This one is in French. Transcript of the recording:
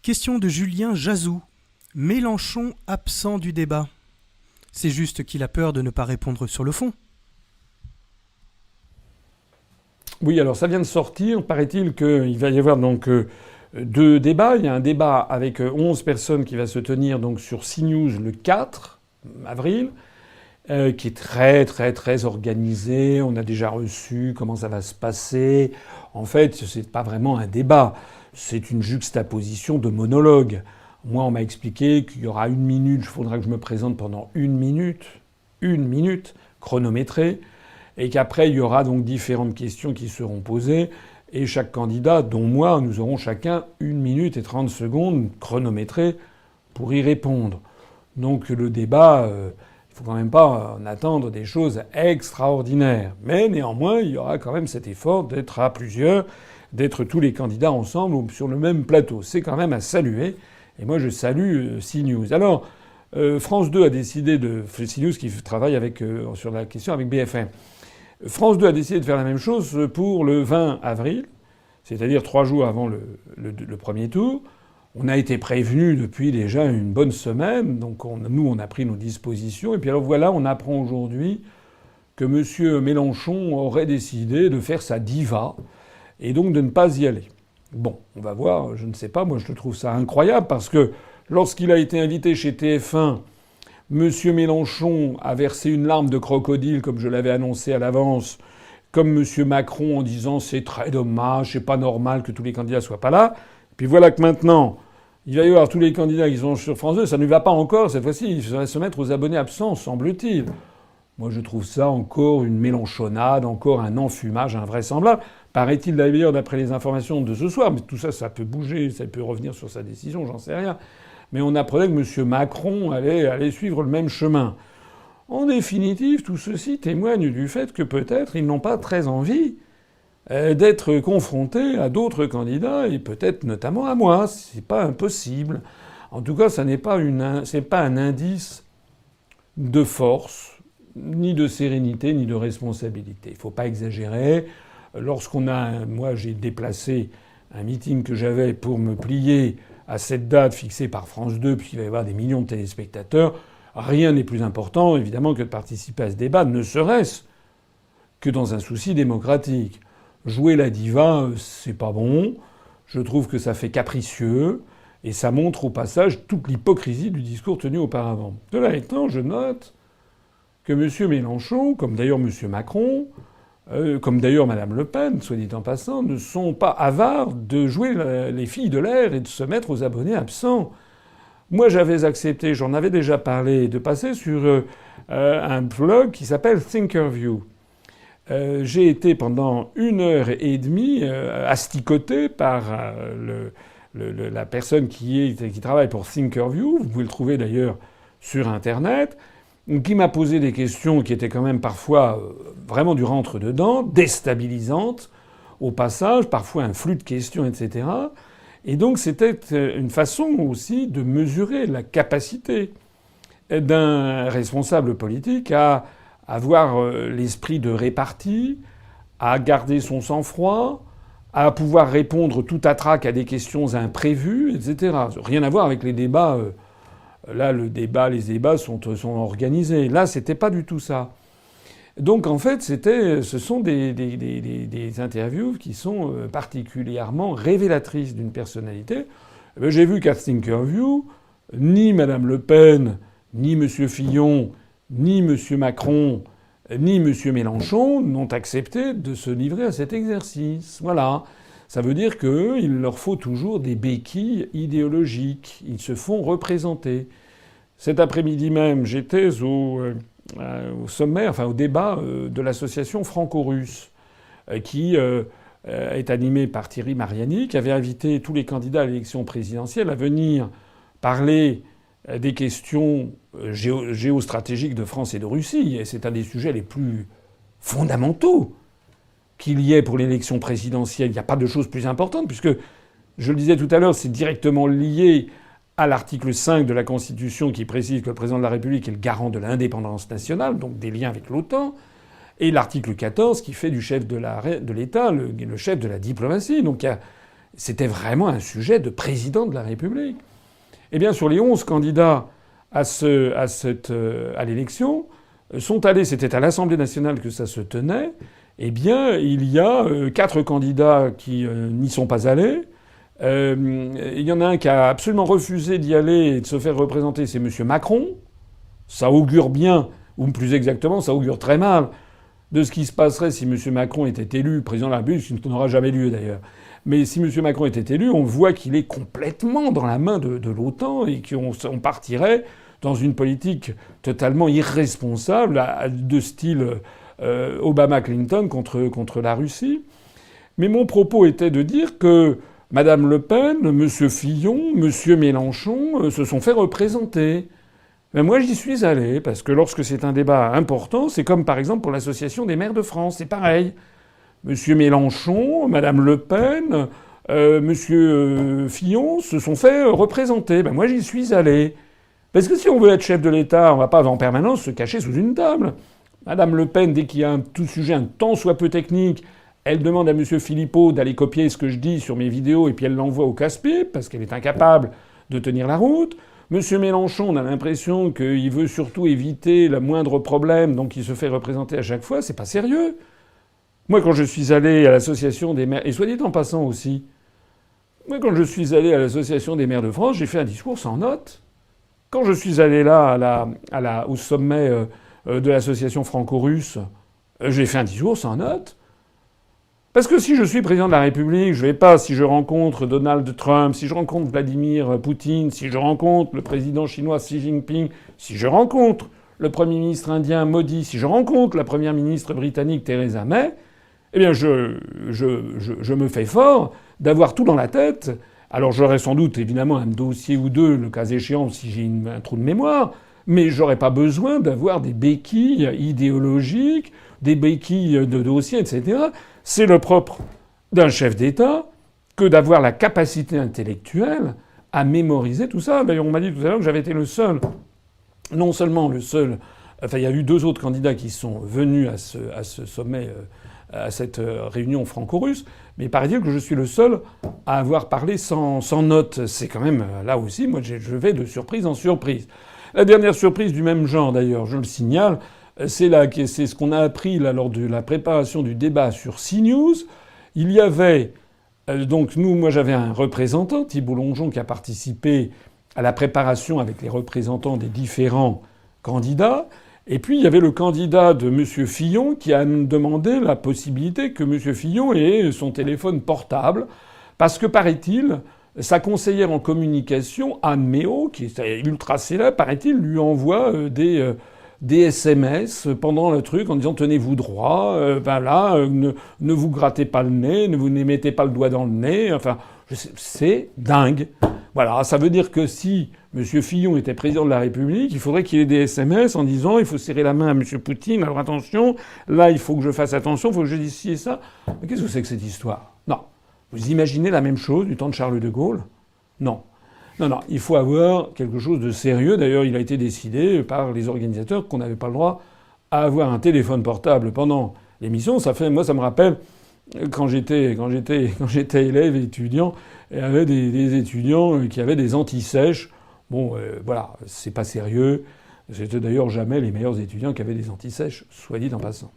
Question de Julien Jazou. Mélenchon absent du débat. C'est juste qu'il a peur de ne pas répondre sur le fond. Oui, alors ça vient de sortir. Paraît-il qu'il va y avoir donc deux débats. Il y a un débat avec 11 personnes qui va se tenir donc sur CNews le 4 avril, qui est très très très organisé. On a déjà reçu comment ça va se passer. En fait, c'est pas vraiment un débat. C'est une juxtaposition de monologues. Moi, on m'a expliqué qu'il y aura 1 minute. Il faudra que je me présente pendant 1 minute, chronométrée. Et qu'après, il y aura donc différentes questions qui seront posées. Et chaque candidat, dont moi, nous aurons chacun 1 minute et 30 secondes chronométrées pour y répondre. Donc le débat, il faut quand même pas en attendre des choses extraordinaires. Mais néanmoins, il y aura quand même cet effort d'être à plusieurs, d'être tous les candidats ensemble ou sur le même plateau. C'est quand même à saluer. Et moi, je salue CNews. Alors, France 2 a décidé de... CNews qui travaille sur la question avec BFM. France 2 a décidé de faire la même chose pour le 20 avril, c'est-à-dire 3 jours avant le premier tour. On a été prévenus depuis déjà une bonne semaine, donc nous, on a pris nos dispositions. Et puis alors voilà, on apprend aujourd'hui que M. Mélenchon aurait décidé de faire sa diva et donc de ne pas y aller. Bon, on va voir, je ne sais pas, moi je trouve ça incroyable parce que lorsqu'il a été invité chez TF1, Monsieur Mélenchon a versé une larme de crocodile, comme je l'avais annoncé à l'avance, comme Monsieur Macron en disant c'est très dommage, c'est pas normal que tous les candidats soient pas là. Puis voilà que maintenant, il va y avoir tous les candidats qui sont sur France 2. Ça ne va pas encore, cette fois-ci, il va se mettre aux abonnés absents, semble-t-il. Moi, je trouve ça encore une mélenchonnade, encore un enfumage invraisemblable. Paraît-il d'ailleurs, d'après les informations de ce soir, mais tout ça, ça peut bouger, ça peut revenir sur sa décision, j'en sais rien. Mais on apprenait que M. Macron allait suivre le même chemin. En définitive, tout ceci témoigne du fait que peut-être ils n'ont pas très envie d'être confrontés à d'autres candidats, et peut-être notamment à moi. C'est pas impossible. En tout cas, ça n'est pas c'est pas un indice de force, ni de sérénité, ni de responsabilité. Il faut pas exagérer. Moi, j'ai déplacé un meeting que j'avais pour me plier à cette date fixée par France 2, puisqu'il va y avoir des millions de téléspectateurs. Rien n'est plus important, évidemment, que de participer à ce débat, ne serait-ce que dans un souci démocratique. Jouer la diva, c'est pas bon. Je trouve que ça fait capricieux. Et ça montre au passage toute l'hypocrisie du discours tenu auparavant. Cela étant, je note que M. Mélenchon, comme d'ailleurs M. Macron, comme d'ailleurs Mme Le Pen, soit dit en passant, ne sont pas avares de jouer les filles de l'air et de se mettre aux abonnés absents. Moi, j'avais accepté, j'en avais déjà parlé, de passer sur un blog qui s'appelle Thinkerview. J'ai été pendant 1 heure et demie asticoté par la personne qui travaille pour Thinkerview. Vous pouvez le trouver d'ailleurs sur Internet. Qui m'a posé des questions qui étaient quand même parfois vraiment du rentre-dedans, déstabilisantes au passage, parfois un flux de questions, etc. Et donc c'était une façon aussi de mesurer la capacité d'un responsable politique à avoir l'esprit de répartie, à garder son sang-froid, à pouvoir répondre tout à trac à des questions imprévues, etc. Rien à voir avec les débats. Là, les débats sont organisés. Là, c'était pas du tout ça. Donc, en fait, ce sont des interviews qui sont particulièrement révélatrices d'une personnalité. J'ai vu qu'à Thinkerview, ni Mme Le Pen, ni M. Fillon, ni M. Macron, ni M. Mélenchon n'ont accepté de se livrer à cet exercice. Voilà. Ça veut dire qu'il leur faut toujours des béquilles idéologiques. Ils se font représenter. Cet après-midi même, j'étais au sommet, enfin au débat de l'association franco-russe, qui est animée par Thierry Mariani, qui avait invité tous les candidats à l'élection présidentielle à venir parler des questions géostratégiques de France et de Russie. Et c'est un des sujets les plus fondamentaux qu'il y ait pour l'élection présidentielle. Il n'y a pas de chose plus importante, puisque, je le disais tout à l'heure, c'est directement lié à l'article 5 de la Constitution qui précise que le président de la République est le garant de l'indépendance nationale, donc des liens avec l'OTAN, et l'article 14 qui fait du chef de l'État le chef de la diplomatie. Donc il C'était vraiment un sujet de président de la République. Eh bien, sur les 11 candidats à l'élection, sont allés, c'était à l'Assemblée nationale que ça se tenait, eh bien, il y a 4 candidats qui n'y sont pas allés. Il y en a un qui a absolument refusé d'y aller et de se faire représenter, c'est M. Macron. Ça augure bien, ou plus exactement, ça augure très mal de ce qui se passerait si M. Macron était élu président de la République, ce qui n'aura jamais lieu d'ailleurs. Mais si M. Macron était élu, on voit qu'il est complètement dans la main de l'OTAN et qu'on partirait dans une politique totalement irresponsable de style Obama-Clinton contre la Russie. Mais mon propos était de dire que Mme Le Pen, M. Fillon, M. Mélenchon se sont fait représenter. Mais moi, j'y suis allé, parce que lorsque c'est un débat important, c'est comme par exemple pour l'Association des maires de France, c'est pareil. M. Mélenchon, Mme Le Pen, M. Fillon se sont fait représenter. Ben moi, j'y suis allé. Parce que si on veut être chef de l'État, on va pas en permanence se cacher sous une table. Mme Le Pen, dès qu'il y a un tout sujet un tant soit peu technique, elle demande à M. Philippot d'aller copier ce que je dis sur mes vidéos et puis elle l'envoie au casse-pipe parce qu'elle est incapable de tenir la route. M. Mélenchon, on a l'impression qu'il veut surtout éviter le moindre problème, donc il se fait représenter à chaque fois. C'est pas sérieux. Moi, quand je suis allé à l'Association des maires, et soit dit en passant aussi, moi, quand je suis allé à l'Association des maires de France, j'ai fait un discours sans notes. Quand je suis allé là, au sommet de l'association franco-russe, j'ai fait un discours sans notes. Parce que si je suis président de la République, je vais pas, si je rencontre Donald Trump, si je rencontre Vladimir Poutine, si je rencontre le président chinois Xi Jinping, si je rencontre le Premier ministre indien Modi, si je rencontre la Première ministre britannique Theresa May, eh bien je me fais fort d'avoir tout dans la tête. Alors j'aurais sans doute évidemment un dossier ou deux, le cas échéant, si j'ai un trou de mémoire, mais j'aurais pas besoin d'avoir des béquilles idéologiques, des béquilles de dossiers, etc. C'est le propre d'un chef d'État que d'avoir la capacité intellectuelle à mémoriser tout ça. D'ailleurs, on m'a dit tout à l'heure que j'avais été le seul, non seulement le seul, enfin il y a eu 2 autres candidats qui sont venus à ce sommet, à cette réunion franco-russe, mais paraît-il que je suis le seul à avoir parlé sans notes. C'est quand même, là aussi, moi je vais de surprise en surprise. La dernière surprise du même genre, d'ailleurs, je le signale, c'est ce qu'on a appris là, lors de la préparation du débat sur CNews. Il y avait donc moi j'avais un représentant, Thibault Longeon, qui a participé à la préparation avec les représentants des différents candidats. Et puis il y avait le candidat de M. Fillon qui a demandé la possibilité que M. Fillon ait son téléphone portable, parce que paraît-il, sa conseillère en communication, Anne Méo, qui est ultra célèbre, paraît-il, lui envoie des SMS pendant le truc en disant tenez-vous droit, ne vous grattez pas le nez, ne vous mettez pas le doigt dans le nez. Enfin, c'est dingue. Voilà, ça veut dire que si M. Fillon était président de la République, il faudrait qu'il ait des SMS en disant il faut serrer la main à M. Poutine, alors attention, là il faut que je fasse attention, il faut que je dise ci et ça. Mais qu'est-ce que c'est que cette histoire? Non. Vous imaginez la même chose du temps de Charles de Gaulle? Non. Non, il faut avoir quelque chose de sérieux. D'ailleurs, il a été décidé par les organisateurs qu'on n'avait pas le droit à avoir un téléphone portable pendant l'émission. Moi, ça me rappelle quand j'étais élève et étudiant, il y avait des étudiants qui avaient des anti-sèches. Bon, voilà, c'est pas sérieux. C'était d'ailleurs jamais les meilleurs étudiants qui avaient des anti-sèches, soit dit en passant.